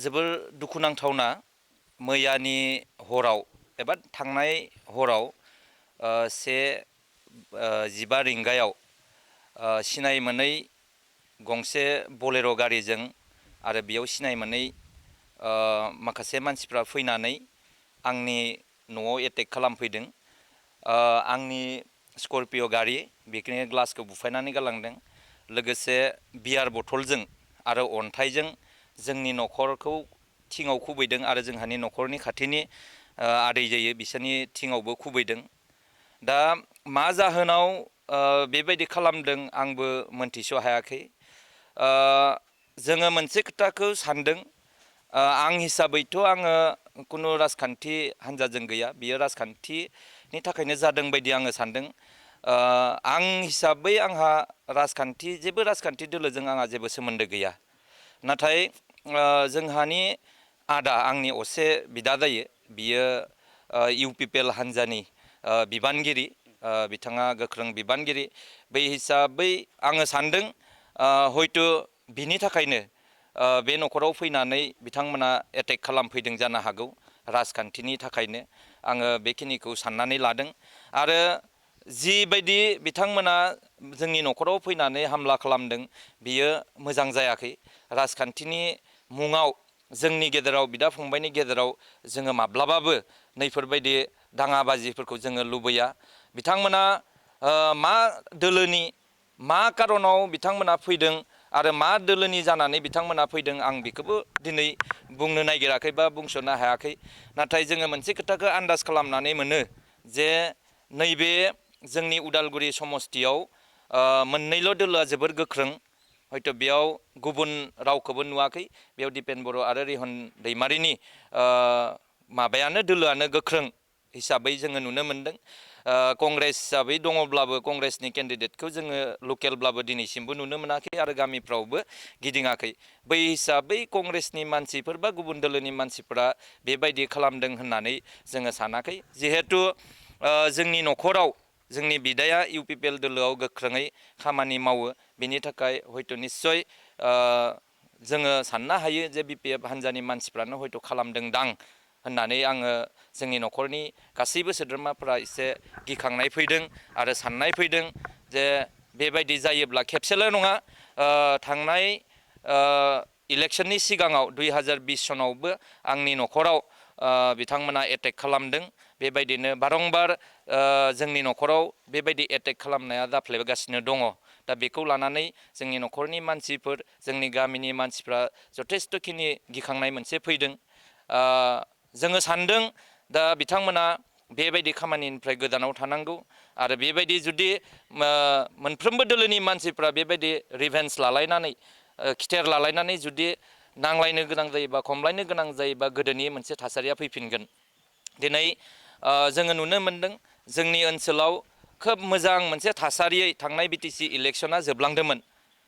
जोबोर दुखुनांथावना मैयानि हराव एबा थांनाय हराव 1:15 रिंगायाव सिनाय मोनै गंसे बलेर' गारिजों आरो बेयाव सिनाय मोनै माखासे मानसिफ्रा फैनानै आंनि न'आव एटेक खालामफैदों। आंनि स्कर्पिय' गारि बेखौनो ग्लासखौ बुफायनानै गालांदों। लोगोसे बियार बथलजों आरो अन्थाइजों जोंनि न'खरखौ थिङाव खुबैदों आरो जोंहानि न'खरनि खाथिनि आदै जायो बिसोरनि थिङावबो खुबैदों। दा मा जाहोनाव बेबायदि खालामदों आंबो मोनथिस' हायाखै। जोङो मोनसे खोथाखौ सानदों, आं हिसाबैथ' आङो खुनु राजखान्थि हान्जाजों गैया, बियो राजखान्थिनि थाखायनो जादों बायदि आङो सानदों। आं हिसाबै आंहा जेबो राजखान्थि दोलोजों आंहा जेबो सोमोन्दो गैया। नाथाय जोंहानि आदा, आंनि असे बिदा जायो, बियो UPPL हान्जानि बिबानगिरि, बिथाङा गोख्रों बिबानगिरि। बै हिसाबै आङो सानदों हयथ' बिनि थाखायनो बे न'खराव फैनानै बिथांमोना एटेक खालामफैदों जानो हागौ, राजखान्थिनि थाखायनो आङो बेखिनिखौ साननानै लादों। आरो जिबायदि बिथांमोना जोंनि न'खराव फैनानै हामला खालामदों बियो मोजां जायाखै। राजखान्थिनि मुङाव जोंनि गेजेराव, बिदा फंबायनि गेजेराव जोङो माब्लाबाबो नैफोरबायदि दाङाबाजिफोरखौ जोङो लुबैया। बिथांमोना मा दोलोनि, मा कारनाव बिथांमोना फैदों आरो मा दोलोनि जानानै बिथांमोना फैदों आं बेखौबो दिनै बुंनो नागिराखै बा बुंस'नो हायाखै। नाथाय जोङो मोनसे खोथाखौ आन्दाज खालामनानै मोनो जे नैबे जोंनि उदालगुरि समस्तियाव मोननैल' दोलोआ जोबोर गोख्रों। हयथ' बेयाव गुबुन रावखौबो नुवाखै। बेयाव दिपेन बर' आरो रिहन दैमारिनि दोलोआनो गोख्रों हिसाबै जोङो नुनो मोनदों। कंग्रेस हिसाबै दङब्लाबो कंग्रेसनि केन्डिडेटखौ जोङो लकेलब्लाबो दिनैसिमबो नुनो मोनाखै आरो गामिफ्रावबो गिदिङाखै। बै हिसाबै कंग्रेसनि मानसिफोर बा गुबुन दोलोनि मानसिफोरा बेबायदि खालामदों होननानै जोङो सानाखै। जिहेथु जोंनि न'खराव जोंनि बिदाया UPPL दोलोआव गोख्रोङै खामानि मावो, बेनि थाखाय हयथ' निस्सय जोङो साननो हायो जे BPF हान्जानि मानसिफ्रानो हयथ' खालामदों दां होननानै आङो जोंनि न'खरनि गासैबो सोद्रोमाफोरा एसे गिखांनाय फैदों आरो साननाय फैदों जे बेबायदि जायोब्ला खेबसेल' नङा, थांनाय इलेक्सननि सिगाङाव 2020 सनावबो आंनि न'खराव बिथांमोना एटेक खालामदों। बेबायदिनो बारंबार जोंनि न'खराव बेबायदि एटेक खालामनाया जाफ्लेगासिनो दङ। दा बेखौ लानानै जोंनि न'खरनि मानसिफोर, जोंनि गामिनि मानसिफ्रा जथेस्थ'खिनि गिखांनाय मोनसे फैदों। जोङो सानदों दा बिथांमोना बेबायदि खामानिनिफ्राय गोजानाव थानांगौ आरो बेबायदि जुदि मोनफ्रोमबो दोलोनि मानसिफ्रा बेबायदि रिभेन्स लालायनानै, खिथेर लालायनानै जुदि नांलायनो गोनां जायोबा, खमलायनो गोनां जायोबा गोदोनि मोनसे थासारिया फैफिनगोन। दिनै जोङो नुनो मोनदों जोंनि ओनसोलाव खोब मोजां मोनसे थासारियै थांनाय BTC इलेक्सना जोबलांदोंमोन।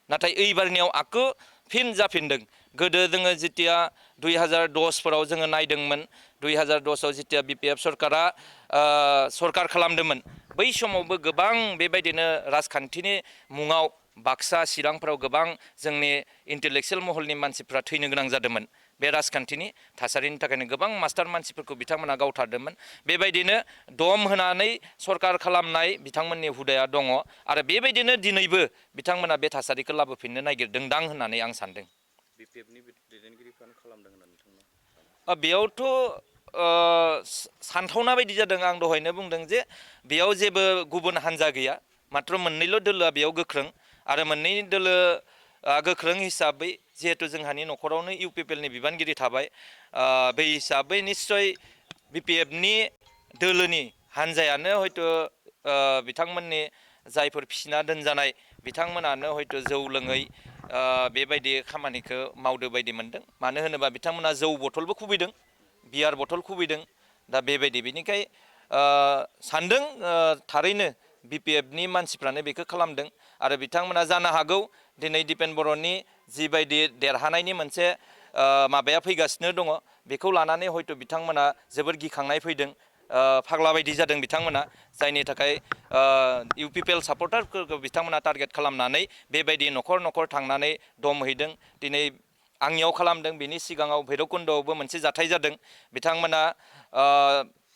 नाथाय ओइबारनियाव आखो फिन जाफिनदों। गोदो जोङो जेथिया 2010फोराव जोङो नायदोंमोन, 2010आव जेथिया BPF सरकारा सरकार खालामदोंमोन, बै समावबो गोबां बेबायदिनो राजखान्थिनि मुङाव बाक्सा चिरांफोराव गोबां जोंनि इन्टेलेक्सुयेल महलनि मानसिफ्रा थैनो गोनां जादोंमोन। बे राजखान्थिनि थासारिनि थाखायनो गोबां मास्टार मानसिफोरखौ बिथांमोना गावथारदोंमोन। बेबायदिनो दम होनानै सरकार खालामनाय बिथांमोननि हुदाया दङ आरो बेबायदिनो दिनैबो बिथांमोना बे थासारिखौ लाबोफिननो नागिरदों दां होननानै आं सानदों। BPFनि दैदेनगिरिफ्रानो खालामदों होनना नोंथांनाव सानो? बेयावथ' सानथावना बायदि जादों। आं दहायनो बुंदों जे बेयाव जेबो गुबुन हान्जा गैया, माथ्र मोननैल' दोलोआ बेयाव गोख्रों आरो मोननै दोलोआ गोख्रों हिसाबै जिहेथु जोंहानि न'खरावनो UPPLनि बिबानगिरि थाबाय, बै हिसाबै निस्सय BPFनि दोलोनि हान्जायानो हयथ' बिथांमोननि जायफोर फिसिना दोनजानाय बिथांमोनानो हयथ' जौ लोङै बेबायदि खामानिखौ मावदो बायदि मोनदों। मानो होनोबा बिथांमोना जौ बथलबो खुबैदों, बियार बथल खुबैदों। दा बेबायदि बेनिखाय सानदों थारैनो BPFनि मानसिफ्रानो बेखौ खालामदों आरो बिथांमोना जानो हागौ दिनै दिपेन बर'नि जिबायदि देरहानायनि मोनसे माबाया फैगासिनो दङ, बेखौ लानानै हयथ' बिथांमोना जोबोर गिखांनाय फैदों, फाग्ला बायदि जादों बिथांमोना, जायनि थाखाय UPPL सापर्टारफोरखौ बिथांमोना टारगेट खालामनानै बेबायदि न'खर न'खर थांनानै दम हैदों। दिनै आंनियाव खालामदों बेनि सिगाङाव भैरबकुन्दआवबो मोनसे जाथाय जादों बिथांमोना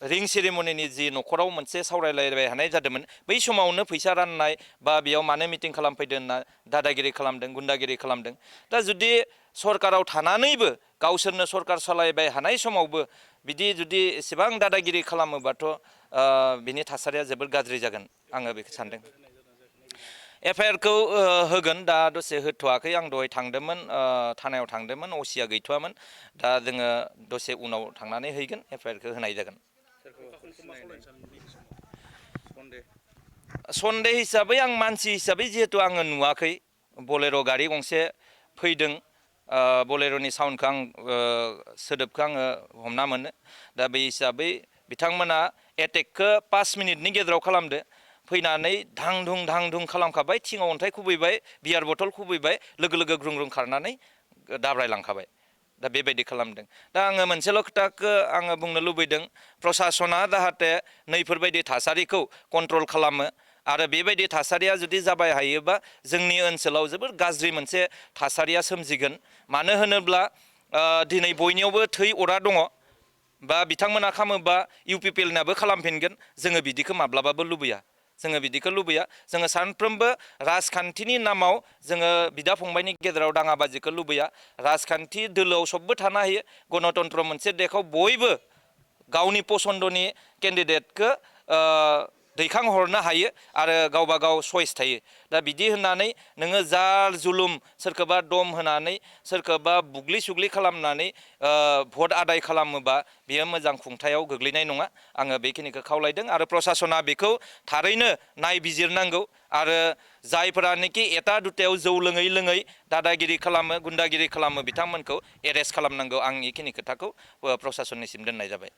रिं सेरेमनिनि जि न'खराव मोनसे सावरायलायबाय हानाय जादोंमोन बै समावनो फैसा राननाय बा बेयाव मानो मिटिं खालामफैदों होनना दादागिरि खालामदों गुन्दागिरि खालामदों दा जुदि सरकाराव थानानैबो गावसोरनो सरकार सालायबाय हानाय समावबो बिदि जुदि एसेबां दादागिरि खालामोबाथ' बिनि थासारिया जोबोद गाज्रि जागोन आङो बेखौ सानदों एफआइआरखौ होगोन दा दसे होथ'वाखै आं दहाय थांदोंमोन थानायाव थांदोंमोन असिया गैथ'वामोन दा जोङो दसे उनाव थांनानै हैगोन एफआइआरखौ होनाय जागोन सन्देह हिसाबै आं मानसि हिसाबै जिहेतु आङो नुवाखै बलेर' गारि गंसे फैदों बलेर'नि साउन्डखौ आं सोदोबखौ आङो हमना मोनो दा बे हिसाबै बिथांमोना एटेकखौ 5 मिनिटनि गेजेराव खालामदो फैनानै धां धुं खालामखाबाय थिङाव अन्थाइ खुबैबाय बियार बथल खुबैबाय लोगो लोगो ग्रुं ग्रुं खारनानै दाब्रायलांखाबाय दा बेबायदि खालामदों दा आङो मोनसेल' खोथाखौ आङो बुंनो लुबैदों प्रसासना जाहाथे नैफोरबायदि थासारिखौ कन्ट्रल खालामो आरो बेबायदि थासारिया जुदि जाबाय हायोबा जोंनि ओनसोलाव जोबोर गाज्रि मोनसे थासारिया सोमजिगोन मानो होनोब्ला दिनै बयनियावबो थै अरा दङ बा बिथांमोना खालामोबा UPPL-नाबो खालामफिनगोन जोङो बिदिखौ माब्लाबाबो लुबैया जोङो सानफ्रोमबो राजखान्थिनि नामाव जोङो बिदा फंबायनि गेजेराव दाङाबाजिखौ लुबैया राजखान्थि दोलोआव सबबो थानो हायो गणतन्त्र मोनसे देशआव बयबो गावनि पसन्दनि केन्डिडेटखौ दैखांहरनो हायो आरो गावबा गाव चइस थायो दा बिदि होननानै नोङो जार जुलुम सोरखौबा दम होनानै सोरखौबा बुग्लि सुग्लि खालामनानै भट आदाय खालामोबा बेयो मोजां खुंथायाव गोग्लैनाय नङा आङो बेखिनिखौ खावलायदों आरो प्रसासना बेखौ थारैनो नायबिजिरनांगौ आरो जायफोरानोखि एटा दुटायाव जौ लोङै दादागिरि खालामो गुन्दागिरि खालामो बिथांमोनखौ एरेस्ट खालामनांगौ आं बेखिनि खोथाखौ प्रसासननिसिम दोननाय जाबाय